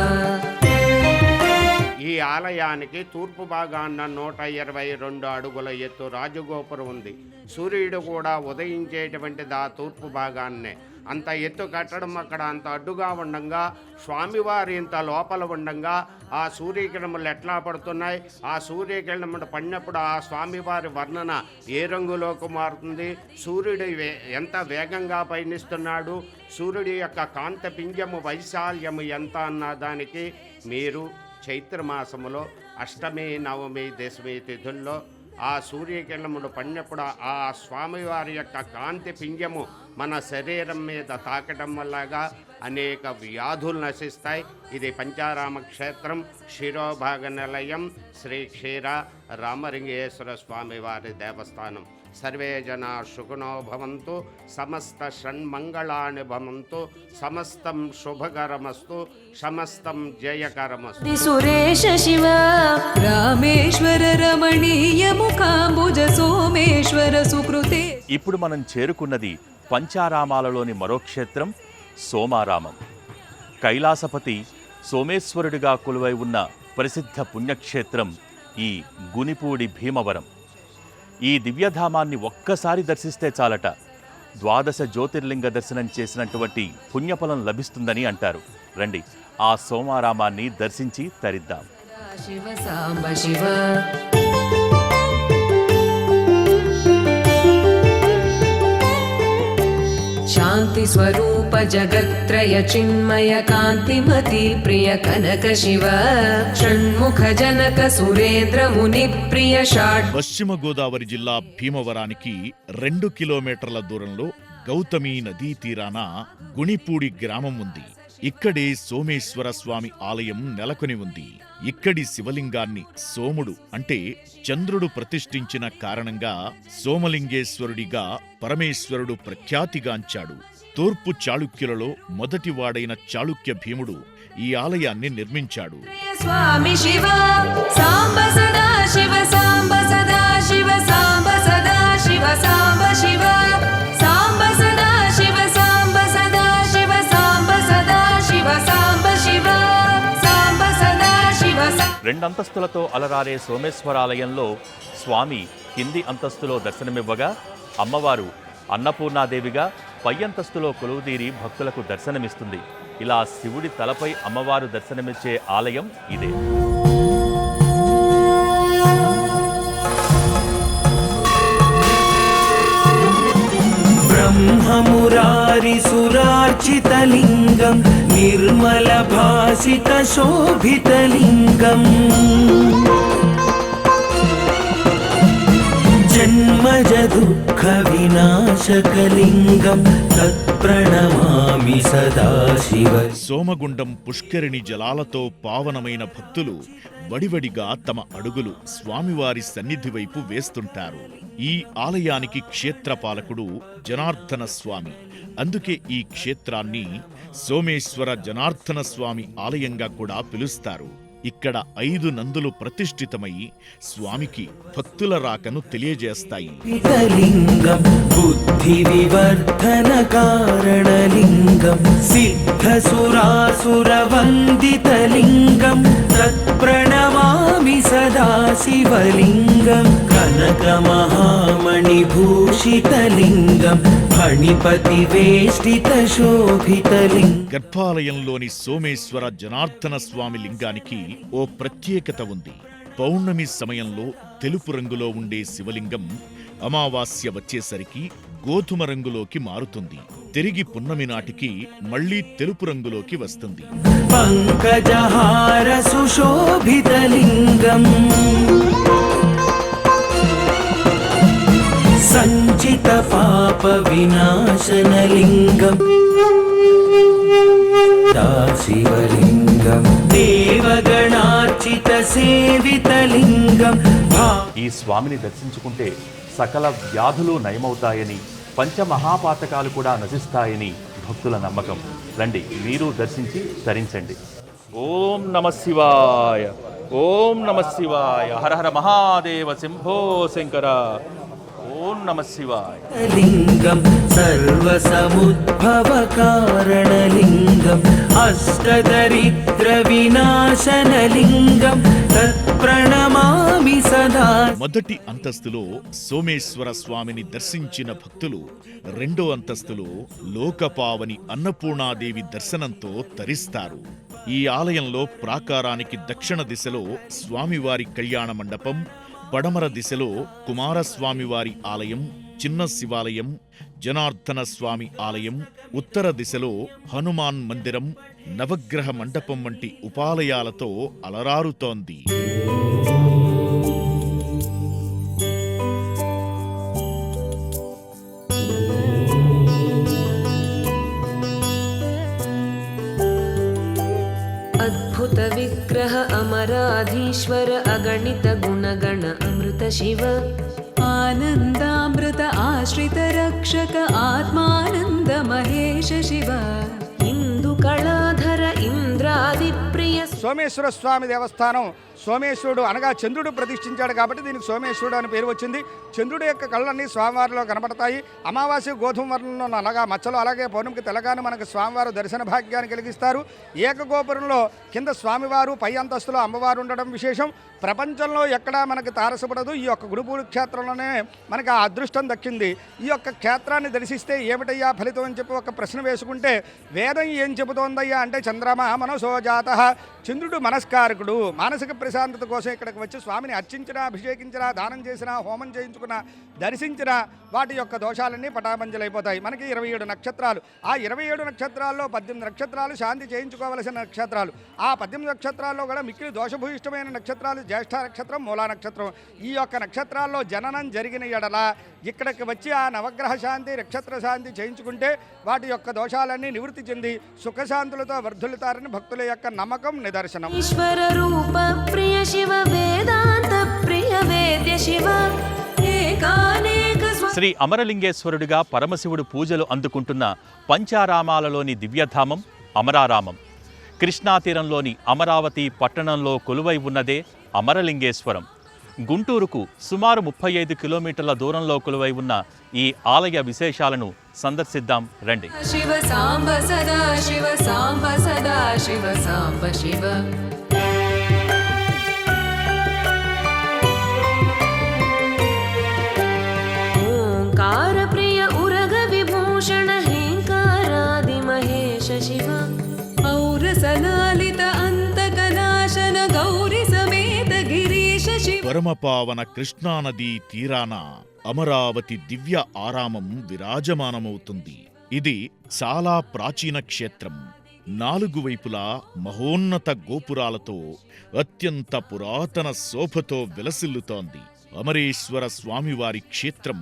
ఈ ఆలయానికి తూర్పు భాగాన 122 అడుగుల ఎత్తు రాజగోపురం ఉంది. సూర్యుడు కూడా ఉదయించేటువంటిది ఆ తూర్పు భాగాన్నే. అంత ఎత్తు కట్టడం అక్కడ అంత అడ్డుగా ఉండంగా స్వామివారి ఇంత లోపల ఉండంగా ఆ సూర్యకిరణములు ఎట్లా పడుతున్నాయి, ఆ సూర్యకిరణములు పడినప్పుడు ఆ స్వామివారి వర్ణన ఏ రంగులోకి మారుతుంది, సూర్యుడు ఎంత వేగంగా పయనిస్తున్నాడు, సూర్యుడి యొక్క కాంతపింజము వైశాల్యము ఎంత అన్న దానికి మీరు చైత్రమాసములో అష్టమి, నవమి, దశమి తిథుల్లో ఆ సూర్యకిరణములు పడినప్పుడు ఆ స్వామివారి యొక్క కాంతి పింజము మన శరీరం మీద తాకటం వల్లగా అనేక వ్యాధులు నశిస్తాయి. ఇది పంచారామ క్షేత్రం, శిరోభాగ నిలయం, శ్రీ క్షీర రామలింగేశ్వర స్వామి వారి దేవస్థానం. సర్వే జనా సుఖినో భవంతు, సమస్త షణ్మంగళాని భవంతు, సమస్తం శుభకరమస్తు, సమస్తం జయకరమస్తు.
సురేశ శివ రామేశ్వర రమణీయ ముఖాంబుజ సోమేశ్వర సుకృతే.
ఇప్పుడు మనం చేరుకున్నది పంచారామాలలోని మరో క్షేత్రం సోమారామం. కైలాసపతి సోమేశ్వరుడిగా కొలువై ఉన్న ప్రసిద్ధ పుణ్యక్షేత్రం ఈ గునిపూడి భీమవరం. ఈ దివ్యధామాన్ని ఒక్కసారి దర్శిస్తే చాలట 12 జ్యోతిర్లింగ దర్శనం చేసినటువంటి పుణ్యఫలం లభిస్తుందని అంటారు. రండి ఆ సోమారామాన్ని దర్శించి తరిద్దాం.
శివ సాంబ శివ శాంతి స్వరూప జగత్రయ చిన్మయ కాంతిమతి ప్రియ కనక శివ షణ్ముఖ జనక సురేంద్ర ముని ప్రియ షాడ్.
పశ్చిమ గోదావరి జిల్లా భీమవరానికి 2 కిలోమీటర్ల దూరంలో గౌతమి నదీ తీరాన గుణిపూడి గ్రామం ఉంది. ఇక్కడే సోమేశ్వర స్వామి ఆలయం నెలకొని ఉంది. ఇక్కడి శివలింగాన్ని సోముడు అంటే చంద్రుడు ప్రతిష్ఠించిన కారణంగా సోమలింగేశ్వరుడిగా పరమేశ్వరుడు ప్రఖ్యాతిగాంచాడు. తూర్పు చాళుక్యులలో మొదటివాడైన చాళుక్య భీముడు ఈ ఆలయాన్ని నిర్మించాడు.
స్వామి శివ సాంబ సదా శివ సాంబ సదా శివ సాంబ సదా శివ సాంబ శివ సాంబ సదా శివ సాంబ సదా శివ సాంబ సదా శివ సాంబ శివ సాంబ సదా శివ.
2 అంతస్తులతో అలరారే సోమేశ్వరాలయంలో స్వామి కింది అంతస్తులో దర్శనమివ్వగా అమ్మవారు అన్నపూర్ణాదేవిగా పై అంతస్తులో కొలువుదీరి భక్తులకు దర్శనమిస్తుంది. ఇలా శివుడి తలపై అమ్మవారు దర్శనమిచ్చే ఆలయం ఇదే.
బ్రహ్మమురారి సురార్చితలింగం నిర్మల భాసిత శోభితలింగం జన్మజ దుఃఖ వినాశకలింగం తత్ప్రణమామి సదాశివ.
సోమగుండం పుష్కరిణి జలాలతో పావనమైన భక్తులు వడివడిగా తమ అడుగులు స్వామివారి సన్నిధి వైపు వేస్తుంటారు. ఈ ఆలయానికి క్షేత్రపాలకుడు జనార్దన స్వామి. అందుకే ఈ క్షేత్రాన్ని సోమేశ్వర జనార్దన స్వామి ఆలయంగా కూడా పిలుస్తారు. ఇక్కడ 5 నందులు ప్రతిష్ఠితమై స్వామికి భక్తుల రాకను తెలియజేస్తాయి.
లింగం బుద్ధి వివర్ధన కారణలింగం సిద్ధ సురాసుర వందితలింగం తత్ప్రణమామి సదాశివలింగం కనక మహామణి భూషితలింగం ఫణిపతి వేష్టిత శోభితలింగం.
గర్భాలయంలోని సోమేశ్వర జనార్దన స్వామి లింగానికి ఓ ప్రత్యేకత ఉంది. పౌర్ణమి సమయంలో తెలుపు రంగులో ఉండే శివలింగం అమావాస్య వచ్చేసరికి గోధుమ రంగులోకి మారుతుంది. తిరిగి పున్నమి నాటికి మళ్లీ తెలుపు రంగులోకి వస్తుంది.
పంకజహార సుశోభితలింగం సంచిత పాప వినాశనలింగం శివలింగం దేవగణార్చిత సేవితలింగం.
ఈ స్వామిని దర్శించుకుంటే సకల వ్యాధులు నయమవుతాయని, పంచమహాపాతకాలు కూడా నశిస్తాయని భక్తుల నమ్మకం. రండి మీరు దర్శించి తరించండి. ఓం నమ శివాయ, ఓం నమ శివాయ, హర హర మహాదేవ శంభో శంకర. ఓం నమ శివాయ.
లింగం సర్వసముద్భవ కారణలింగం అష్టదరిద్ర వినాశనలింగం తత్ప్రణమామి సదా.
మొదటి అంతస్తులో సోమేశ్వర స్వామిని దర్శించిన భక్తులు 2వ అంతస్తులో లోకపావని అన్నపూర్ణాదేవి దర్శనంతో తరిస్తారు. ఈ ఆలయంలో ప్రాకారానికి దక్షిణ దిశలో స్వామివారి కళ్యాణ మండపం, పడమర దిశలో కుమారస్వామివారి ఆలయం, చిన్న శివాలయం, జనార్దన స్వామి ఆలయం, ఉత్తర దిశలో హనుమాన్ మందిరం, నవగ్రహ మండపం వంటి ఉపాలయాలతో అలరారుతోంది.
अनुग्रह अमराधीश्वर अगणित गुणगण अमृत शिव आनन्दामृत आश्रित रक्षक आत्मानन्द महेश शिव इंदु कलाधर इंद्रादि प्रिय
సోమేశ్వర స్వామి దేవస్థానం సోమేశ్వరుడు అనగా చంద్రుడు ప్రతిష్ఠించాడు కాబట్టి దీనికి సోమేశ్వరుడు అని పేరు వచ్చింది. చంద్రుడి యొక్క కళ్ళన్నీ స్వామివారిలో కనపడతాయి. అమావాస్య గోధుమ వర్ణంలో నల్లగా మచ్చలు, అలాగే పౌర్ణమికి తెల్లగాను మనకు స్వామివారు దర్శన భాగ్యాన్ని కలిగిస్తారు. ఏకగోపురంలో కింద స్వామివారు, పై అంతస్తులో అమ్మవారు ఉండడం విశేషం. ప్రపంచంలో ఎక్కడా మనకు తారసపడదు. ఈ యొక్క గురుపూడి క్షేత్రంలోనే మనకు ఆ అదృష్టం దక్కింది. ఈ యొక్క క్షేత్రాన్ని దర్శిస్తే ఏమిటయ్యా ఫలితం అని చెప్పి ఒక ప్రశ్న వేసుకుంటే వేదం ఏం చెబుతోందయ్యా అంటే చంద్రమా మనసో జాతః, చంద్రుడు మనస్కారకుడు. మానసిక ప్రశాంతత కోసం ఇక్కడికి వచ్చి స్వామిని అర్చించినా, అభిషేకించినా, దానం చేసినా, హోమం చేయించుకున్నా, దర్శించినా వాటి యొక్క దోషాలన్నీ పటాపంచలైపోతాయి. మనకి 27 నక్షత్రాలు. ఆ 27 నక్షత్రాల్లో 18 నక్షత్రాలు శాంతి చేయించుకోవలసిన నక్షత్రాలు. ఆ 18 నక్షత్రాల్లో కూడా మిక్కిలి దోషభూయిష్టమైన నక్షత్రాలు జ్యేష్ఠ నక్షత్రం, మూలా నక్షత్రం. ఈ యొక్క నక్షత్రాల్లో జననం జరిగిన ఎడల ఇక్కడికి వచ్చి ఆ నవగ్రహ శాంతి, నక్షత్ర శాంతి చేయించుకుంటే వాటి యొక్క దోషాలన్నీ నివృత్తి చెంది సుఖశాంతులతో వర్ధులుతారని భక్తుల యొక్క నమ్మకం, నిదర్శనం.
ఈశ్వర రూప ప్రియ శివ వేదాంత ప్రియ వేద్య శివ ఏకానేక
శ్రీ అమరలింగేశ్వరుడిగా పరమశివుడు పూజలు అందుకుంటున్న పంచారామాలలోని దివ్యధామం అమరారామం. కృష్ణాతీరంలోని అమరావతి పట్టణంలో కొలువై ఉన్నదే అమరలింగేశ్వరం. గుంటూరుకు సుమారు 35 కిలోమీటర్ల దూరంలో కొలువై ఉన్న ఈ ఆలయ విశేషాలను సందర్శిద్దాం రండి.
శివ సాంబ సదా శివ సాంబ సదా శివ సాంబ శివ ఓంకార ప్రియ ఉరగ విభూషణ హేంకారాది మహేశ శివ ఔరసలాలిత అంతకనాశన గౌరి సమేత గిరీశ శివ.
పరమపావన కృష్ణానదీ తీరాన అమరావతి దివ్య ఆరామం విరాజమానమవుతుంది. ఇది చాలా ప్రాచీన క్షేత్రం. 4 వైపులా మహోన్నత గోపురాలతో అత్యంత పురాతన శోభతో విలసిల్లుతోంది. అమరేశ్వర స్వామివారి క్షేత్రం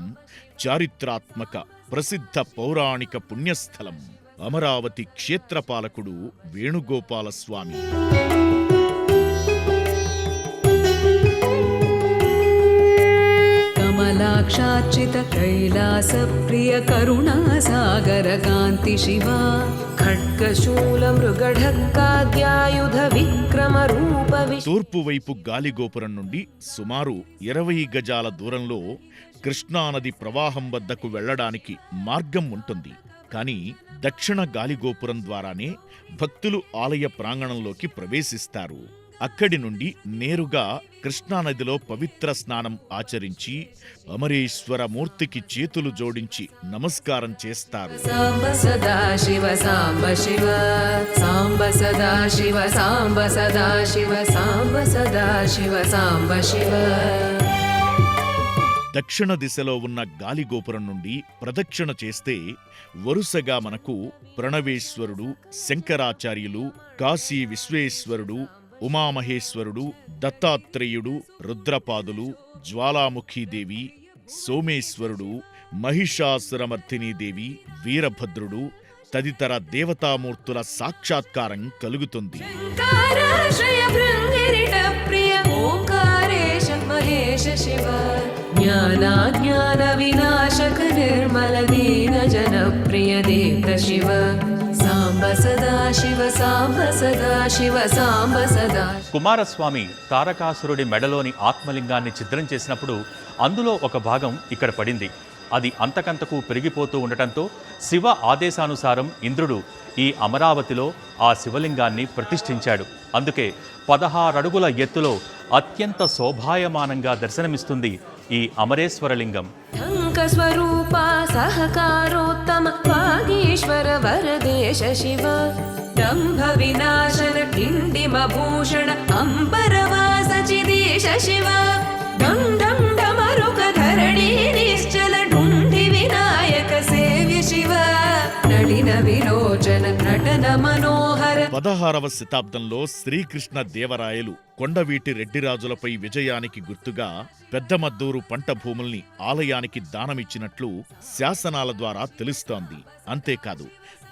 చారిత్రాత్మక ప్రసిద్ధ పౌరాణిక పుణ్యస్థలం. అమరావతి క్షేత్రపాలకుడు వేణుగోపాల స్వామి.
కమలాక్షార్చిత కైలాస ప్రియ కరుణా సాగర కాంతి శివ ఖడ్గశూల మృగఢక్కాద్యాయుధ విక్రమ రూప
తూర్పు వైపు గాలిగోపురం నుండి సుమారు 20 గజాల దూరంలో కృష్ణానది ప్రవాహం వద్దకు వెళ్లడానికి మార్గం ఉంటుంది. కానీ దక్షిణ గాలిగోపురం ద్వారానే భక్తులు ఆలయ ప్రాంగణంలోకి ప్రవేశిస్తారు. అక్కడి నుండి నేరుగా కృష్ణానదిలో పవిత్ర స్నానం ఆచరించి అమరేశ్వర మూర్తికి చేతులు జోడించి నమస్కారం చేస్తారు.
సాంబ సదా శివ సాంబ శివ సాంబ సదా శివ సాంబ సదా శివ సాంబ సదా శివ సాంబ శివ.
దక్షిణ దిశలో ఉన్న గాలిగోపురం నుండి ప్రదక్షిణ చేస్తే వరుసగా మనకు ప్రణవేశ్వరుడు, శంకరాచార్యులు, కాశీ విశ్వేశ్వరుడు, ఉమామహేశ్వరుడు, దత్తాత్రేయుడు, రుద్రపాదులు, జ్వాలాముఖీదేవి, సోమేశ్వరుడు, మహిషాసురమర్దినీదేవి, వీరభద్రుడు తదితర దేవతామూర్తుల సాక్షాత్కారం కలుగుతుంది.
శంకరాశ్రయ భృంగిరిట ప్రియ ఓంకారేశ మహేశ శివ జ్ఞానాజ్ఞాన వినాశక నిర్మల దీన జన ప్రియ దేవ శివ సాంబ సదా శివ సాంబ సదా శివ సాంబ సదా.
కుమారస్వామి తారకాసురుడి మెడలోని ఆత్మలింగాన్ని ఛిద్రం చేసినప్పుడు అందులో ఒక భాగం ఇక్కడ పడింది. అది అంతకంతకు పెరిగిపోతూ ఉండటంతో శివ ఆదేశానుసారం ఇంద్రుడు ఈ అమరావతిలో ఆ శివలింగాన్ని ప్రతిష్ఠించాడు. అందుకే 16 అడుగుల ఎత్తులో అత్యంత శోభాయమానంగా దర్శనమిస్తుంది ఈ అమరేశ్వరలింగం.
ఢంక స్వరూప సహకారోత్తమ వాగీశ్వర వరదేశ శివ డంభ వినాశన కిండిమ భూషణ అంబరవాస చిదేశ శివ డం డం డమరుక ధరణి నిశ్చల ఢుండి వినాయక సేవ్య శివ నళిన విలోచన నటన మనోహర.
16వ శతాబ్దంలో శ్రీకృష్ణ దేవరాయలు కొండవీటి రెడ్డిరాజులపై విజయానికి గుర్తుగా పెద్దమద్దూరు పంట భూముల్ని ఆలయానికి దానమిచ్చినట్లు శాసనాల ద్వారా తెలుస్తోంది. అంతేకాదు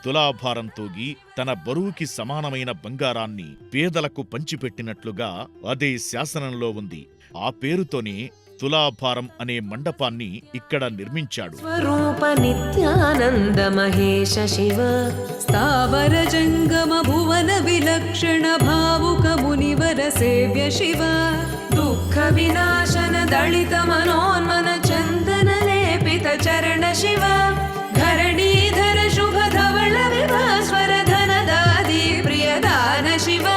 తులాభారం తూగి తన బరువుకి సమానమైన బంగారాన్ని పేదలకు పంచిపెట్టినట్లుగా అదే శాసనంలో ఉంది. ఆ పేరుతోనే తులాభారం అనే మండపాన్ని ఇక్కడ నిర్మించాడు.
స్వరూప నిత్యానంద మహేశ శివ స్థావర జంగమ భువన విలక్షణ భావుక మునివర సేవ్య శివ దుఃఖ వినాశన దళిత మనోన్మన చందన లేపిత చరణ శివ ధరణీధర శుభ ధవళ విభాస్వర ధనదాది ప్రియదాన శివ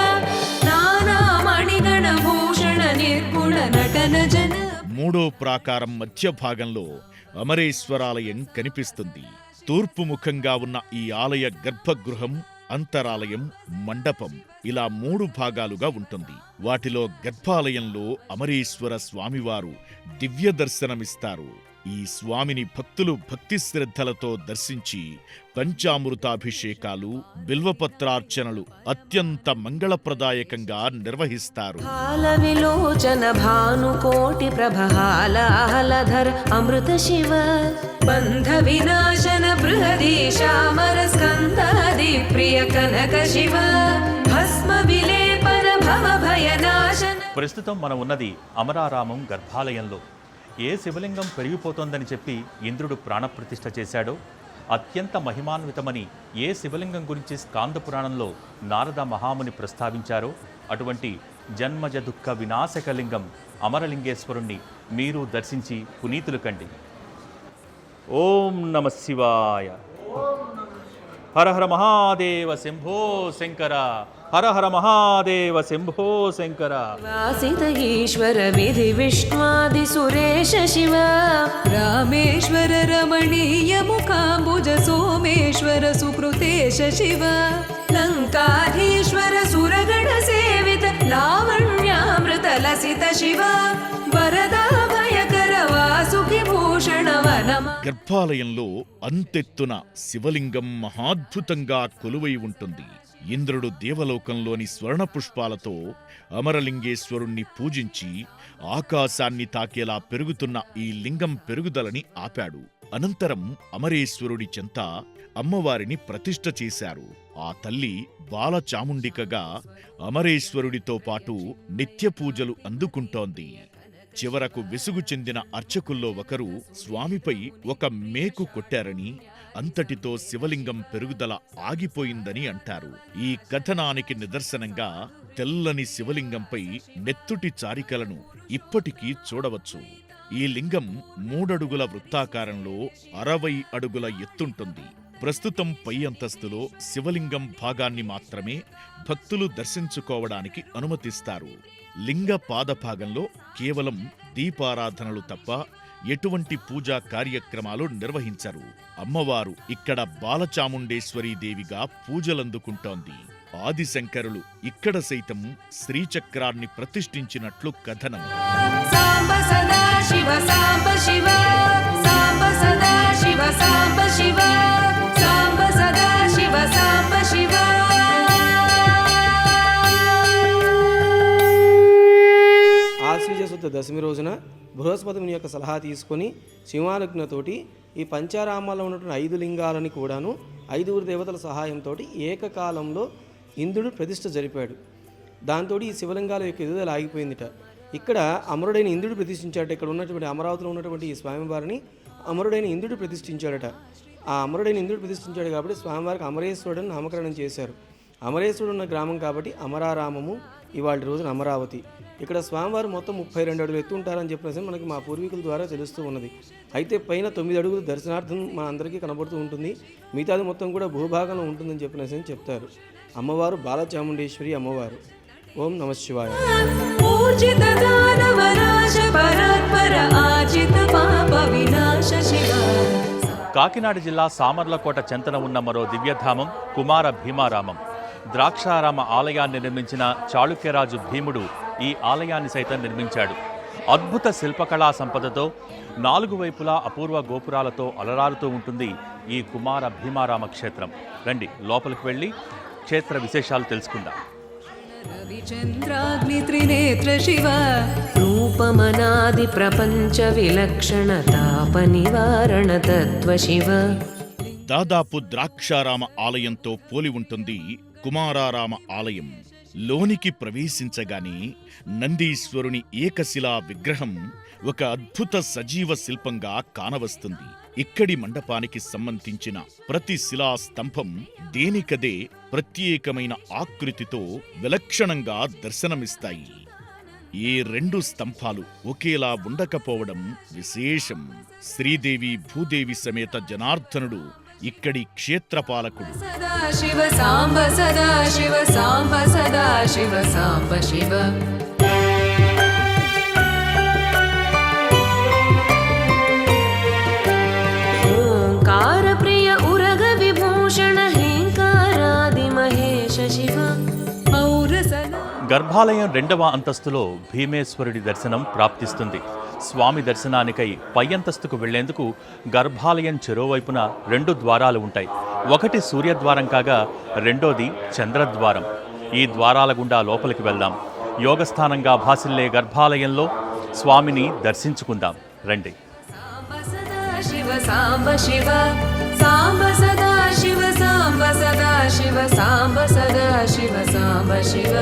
నానా మణిగణ భూషణ నిర్గుణ నటన జన.
మూడో ప్రాకారం మధ్య భాగంలో అమరేశ్వరాలయం కనిపిస్తుంది. తూర్పు ముఖంగా ఉన్న ఈ ఆలయ గర్భగృహం, అంతరాలయం, మండపం ఇలా 3 భాగాలుగా ఉంటుంది. వాటిలో గర్భాలయంలో అమరేశ్వర స్వామివారు దివ్య దర్శనమిస్తారు. ఈ స్వామిని భక్తులు భక్తి శ్రద్ధలతో దర్శించి పంచామృతాభిషేకాలు, బిల్వపత్రార్చనలు అత్యంత మంగళప్రదాయకంగా నిర్వహిస్తారు.
హాల విలోచన భానుకోటి ప్రభహాలధర అమృత శివ బంధ వినాశన బృహదీశామర స్కందాది ప్రియ కనక శివ భస్మ విలేపన భవ భయనాశన.
ప్రస్తుతం మనం ఉన్నది అమరారామం గర్భాలయంలో. ఏ శివలింగం పెరిగిపోతోందని చెప్పి ఇంద్రుడు ప్రాణప్రతిష్ఠ చేశాడో, అత్యంత మహిమాన్వితమని ఏ శివలింగం గురించి స్కాంద పురాణంలో నారద మహాముని ప్రస్తావించారో అటువంటి జన్మజ దుఃఖ వినాశకలింగం అమరలింగేశ్వరుణ్ణి మీరు దర్శించి పునీతులు కండి. ఓం నమ శివాయ. హర హర మహాదేవ శంభో శంకర. హర హర మహాదేవ శంభో శంకర.
వాసిత ఈశ్వర విధి విష్ణువాది సురేశ శివ రామేశ్వర రమణీయ ముఖాంబుజ సోమేశ్వర సుకృతేశ శివ లంకాధీశ్వర సురగణ సేవిత లావణ్యామృత లసిత శివ వరదా భయకర వాసుకి భూషణ వనమ.
గర్భాలయంలో అంతెత్తున శివలింగం మహాద్భుతంగా కొలువై ఉంటుంది. ఇంద్రుడు దేవలోకంలోని స్వర్ణ పుష్పాలతో అమరలింగేశ్వరుణ్ణి పూజించి ఆకాశాన్ని తాకేలా పెరుగుతున్న ఈ లింగం పెరుగుదలని ఆపాడు. అనంతరం అమరేశ్వరుడి చెంత అమ్మవారిని ప్రతిష్ఠ చేశారు. ఆ తల్లి బాలచాముండికగా అమరేశ్వరుడితో పాటు నిత్య పూజలు అందుకుంటోంది. చివరకు విసుగు చెందిన అర్చకుల్లో ఒకరు స్వామిపై ఒక మేకు కొట్టారని, అంతటితో శివలింగం పెరుగుదల ఆగిపోయిందని అంటారు. ఈ కథనానికి నిదర్శనంగా తెల్లని శివలింగంపై నెత్తుటి చారికలను ఇప్పటికీ చూడవచ్చు. ఈ లింగం 3 అడుగుల వృత్తాకారంలో 60 అడుగుల ఎత్తుంటుంది. ప్రస్తుతం పై అంతస్తులో శివలింగం భాగాన్ని మాత్రమే భక్తులు దర్శించుకోవడానికి అనుమతిస్తారు. లింగ పాదభాగంలో కేవలం దీపారాధనలు తప్ప ఎటువంటి పూజా కార్యక్రమాలు నిర్వహించరు. అమ్మవారు ఇక్కడ బాలచాముండేశ్వరీదేవిగా పూజలందుకుంటోంది. ఆదిశంకరులు ఇక్కడ సైతం శ్రీచక్రాన్ని ప్రతిష్ఠించినట్లు కథనం.
సాంబ సదా శివ సాంబ శివ సాంబ సదా శివ సాంబ శివ సాంబ సదా శివ సాంబ శివ.
ఆశ్వీజ శుద్ధ దశమి రోజున బృహస్పతి ముని యొక్క సలహా తీసుకొని శివానుజ్ఞతోటి ఈ పంచారామాల్లో ఉన్నటువంటి 5 లింగాలని కూడాను 5 దేవతల సహాయంతో ఏకకాలంలో ఇంద్రుడు ప్రతిష్ఠ జరిపాడు. దాంతో ఈ శివలింగాల యొక్క ఎదుగుదల ఆగిపోయిందిట. ఇక్కడ అమరుడైన ఇంద్రుడు ప్రతిష్ఠించాడట. ఇక్కడ ఉన్నటువంటి అమరావతిలో ఉన్నటువంటి ఈ స్వామివారిని అమరుడైన ఇంద్రుడు ప్రతిష్ఠించాడట. ఆ అమరుడైన ఇంద్రుడు ప్రతిష్ఠించాడు కాబట్టి స్వామివారికి అమరేశ్వరుడని నామకరణం చేశారు. అమరేశ్వరుడు ఉన్న గ్రామం కాబట్టి అమరారామము, ఇవాళ రోజున అమరావతి. ఇక్కడ స్వామివారు మొత్తం 32 అడుగులు ఎత్తు ఉంటారని చెప్పేసి మనకి మా పూర్వీకుల ద్వారా తెలుస్తూ ఉన్నది. అయితే పైన 9 అడుగులు దర్శనార్థం మా అందరికీ కనబడుతూ ఉంటుంది. మిగతాది మొత్తం కూడా భూభాగంలో ఉంటుందని చెప్పినేసి చెప్తారు. అమ్మవారు బాలచాముండేశ్వరి అమ్మవారు. ఓం నమ శివాయ.
ఊర్జిత దానవ నాశ పరాత్పర ఆజిత పాప వినాశ శివ.
కాకినాడ జిల్లా సామర్లకోట చెంతన ఉన్న మరో దివ్యధామం కుమార భీమారామం. ద్రాక్షారామ ఆలయాన్ని నిర్మించిన చాళుక్యరాజు భీముడు ఈ ఆలయాన్ని సైతం నిర్మించాడు. అద్భుత శిల్పకళా సంపదతో 4 వైపులా అపూర్వ గోపురాలతో అలరారుతూ ఉంటుంది ఈ కుమార భీమారామ క్షేత్రం. రండి లోపలికి వెళ్ళి క్షేత్ర విశేషాలు తెలుసుకుందాం.
రవిచంద్రాగ్ని త్రినేత్ర శివ రూపమనాది ప్రపంచ విలక్షణ తాప నివారణ తత్వ శివ
దాదాపు ద్రాక్షారామ ఆలయంతో పోలి ఉంటుంది కుమారారామ ఆలయం. లోనికి ప్రవేశించగానే నందీశ్వరుని ఏకశిలా విగ్రహం ఒక అద్భుత సజీవ శిల్పంగా కానవస్తుంది. ఇక్కడి మండపానికి సంబంధించిన ప్రతి శిలా స్తంభం దేనికదే ప్రత్యేకమైన ఆకృతితో విలక్షణంగా దర్శనమిస్తాయి. ఈ 2 స్తంభాలు ఒకేలా ఉండకపోవడం విశేషం. శ్రీదేవి భూదేవి సమేత జనార్దనుడు ఇక్కడి క్షేత్రపాలకుడు.
సదాశివ సాంబ సదాశివ సాంబ సదాశివ సాంబ శివ. ఓంకార ప్రియ ఉరగ విభూషణ హేంకారాది మహేశ శివ.
గర్భాలయం 2వ అంతస్తులో భీమేశ్వరుడి దర్శనం ప్రాప్తిస్తుంది. స్వామి దర్శనానికై పై అంతస్తుకు వెళ్లేందుకు గర్భాలయం చెరోవైపున 2 ద్వారాలు ఉంటాయి. ఒకటి సూర్యద్వారం కాగా రెండోది చంద్రద్వారం. ఈ ద్వారాల గుండా లోపలికి వెళ్దాం. యోగస్థానంగా భాసిల్లే గర్భాలయంలో స్వామిని దర్శించుకుందాం రండి.
శివ సాంబ శివ సాంబ సదా శివ సాంబ సదా శివ సాంబ సదా శివ సాంబ శివ.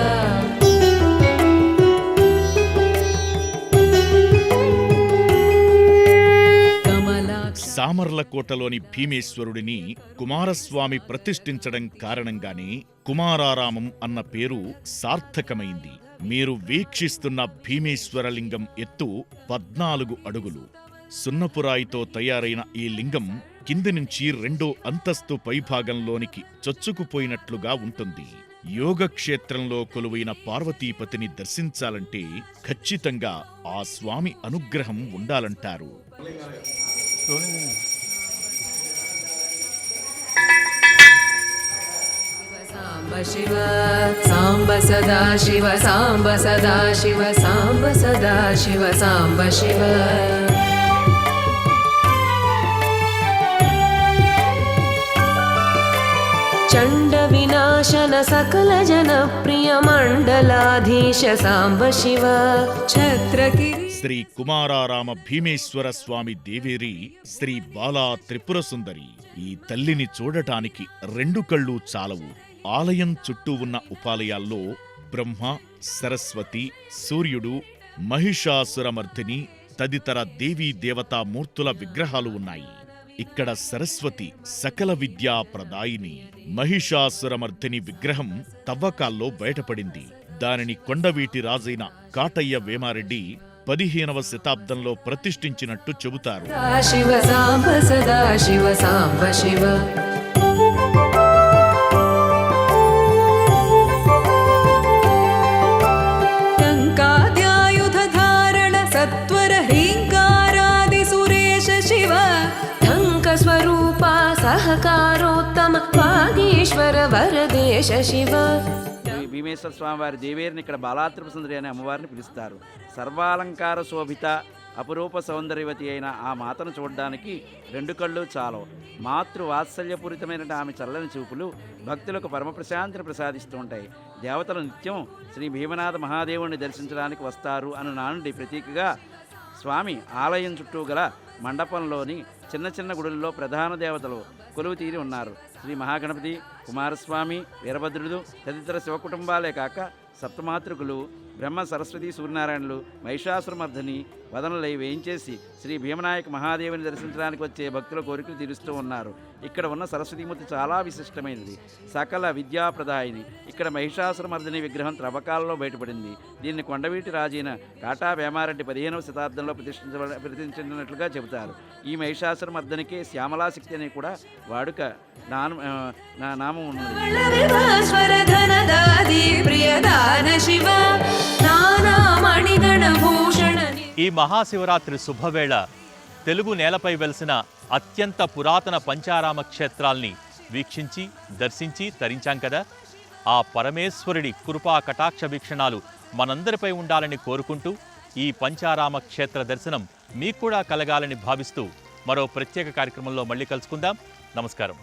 సామర్లకోటలోని భీమేశ్వరుడిని కుమారస్వామి ప్రతిష్ఠించడం కారణంగానే కుమారారామం అన్న పేరు సార్థకమైంది. మీరు వీక్షిస్తున్న భీమేశ్వరలింగం ఎత్తు 14 అడుగులు. సున్నపురాయితో తయారైన ఈ లింగం కింది నుంచి 2వ అంతస్తు పైభాగంలోనికి చొచ్చుకుపోయినట్లుగా ఉంటుంది. యోగక్షేత్రంలో కొలువైన పార్వతీపతిని దర్శించాలంటే ఖచ్చితంగా ఆ స్వామి అనుగ్రహం ఉండాలంటారు.
సాంబ శివ సాంబ సదా శివ సాంబ సదా శివ సాంబ సదా శివ సాంబ శివ. చండ వినాశన సకల జన ప్రియ మండలాధీశ సాంబ శివ. ఛత్రగిరి
శ్రీ కుమారారామ భీమేశ్వర స్వామి దేవేరి శ్రీ బాలా త్రిపుర సుందరి. ఈ తల్లిని చూడటానికి 2 కళ్ళు చాలవు. ఆలయం చుట్టూ ఉన్న ఉపాలయాల్లో బ్రహ్మ, సరస్వతి, సూర్యుడు, మహిషాసురమర్దిని తదితర దేవీ దేవతా మూర్తుల విగ్రహాలు ఉన్నాయి. ఇక్కడ సరస్వతి సకల విద్యా ప్రదాయిని. మహిషాసురమర్దిని విగ్రహం తవ్వకాల్లో బయటపడింది. దానిని కొండవీటి రాజైన కాటయ్య వేమారెడ్డి 15వ శతాబ్దంలో ప్రతిష్ఠించినట్టు చెబుతారు.
శివ సాంబ సదా శివ సాంబ శివ. టంకాద్యాయుధ ధారణ సత్వర హ్రీంకారాది సురేశ శివ. టంక స్వరూప సహకారోత్తమ వాగీశ్వర వరదేశ శివ.
భీమేశ్వర స్వామి వారి దేవేరిని ఇక్కడ బాలాత్రిపుర సుందరి అనే అమ్మవారిని పిలుస్తారు. సర్వాలంకార శోభిత అపురూప సౌందర్యవతి అయిన ఆ మాతను చూడడానికి 2 కళ్ళు చాలవు. మాతృ వాత్సల్యపూరితమైన ఆమె చల్లని చూపులు భక్తులకు పరమ ప్రశాంతిని ప్రసాదిస్తూ ఉంటాయి. దేవతలు నిత్యం శ్రీ భీమనాథ మహాదేవుణ్ణి దర్శించడానికి వస్తారు అను నానుడి ప్రతీకగా స్వామి ఆలయం చుట్టూ గల మండపంలోని చిన్న చిన్న గుడుల్లో ప్రధాన దేవతలు కొలువు తీరి ఉన్నారు. శ్రీ మహాగణపతి, కుమారస్వామి, వీరభద్రుడు తదితర శివకుటుంబాలే కాక సప్తమాతృకులు బ్రహ్మ, సరస్వతి, సూర్యనారాయణులు మహిషాసురమర్దిని వదనలై వేయించేసి శ్రీ భీమనాయక మహాదేవుని దర్శించడానికి వచ్చే భక్తుల కోరికలు తీరుస్తూ ఉన్నారు. ఇక్కడ ఉన్న సరస్వతీమూర్తి చాలా విశిష్టమైనది, సకల విద్యాప్రదాయిని. ఇక్కడ మహిషాసురమర్దిని విగ్రహం త్రవ్వకాలలో బయటపడింది. దీన్ని కొండవీటి రాజైన కాటా వేమారెడ్డి 15వ శతాబ్దంలో ప్రతిష్ఠించినట్లుగా చెబుతారు. ఈ మహిషాసురమర్దినికే శ్యామలాశక్తి అని కూడా వాడుక నామం ఉన్నది.
ఈ మహాశివరాత్రి శుభవేళ తెలుగు నేలపై వెలిసిన అత్యంత పురాతన పంచారామ క్షేత్రాల్ని వీక్షించి దర్శించి తరించాం కదా. ఆ పరమేశ్వరుడి కృపా కటాక్ష వీక్షణాలు మనందరిపై ఉండాలని కోరుకుంటూ ఈ పంచారామ క్షేత్ర దర్శనం మీకు కూడా కలగాలని భావిస్తూ మరో ప్రత్యేక కార్యక్రమంలో మళ్ళీ కలుసుకుందాం. నమస్కారం.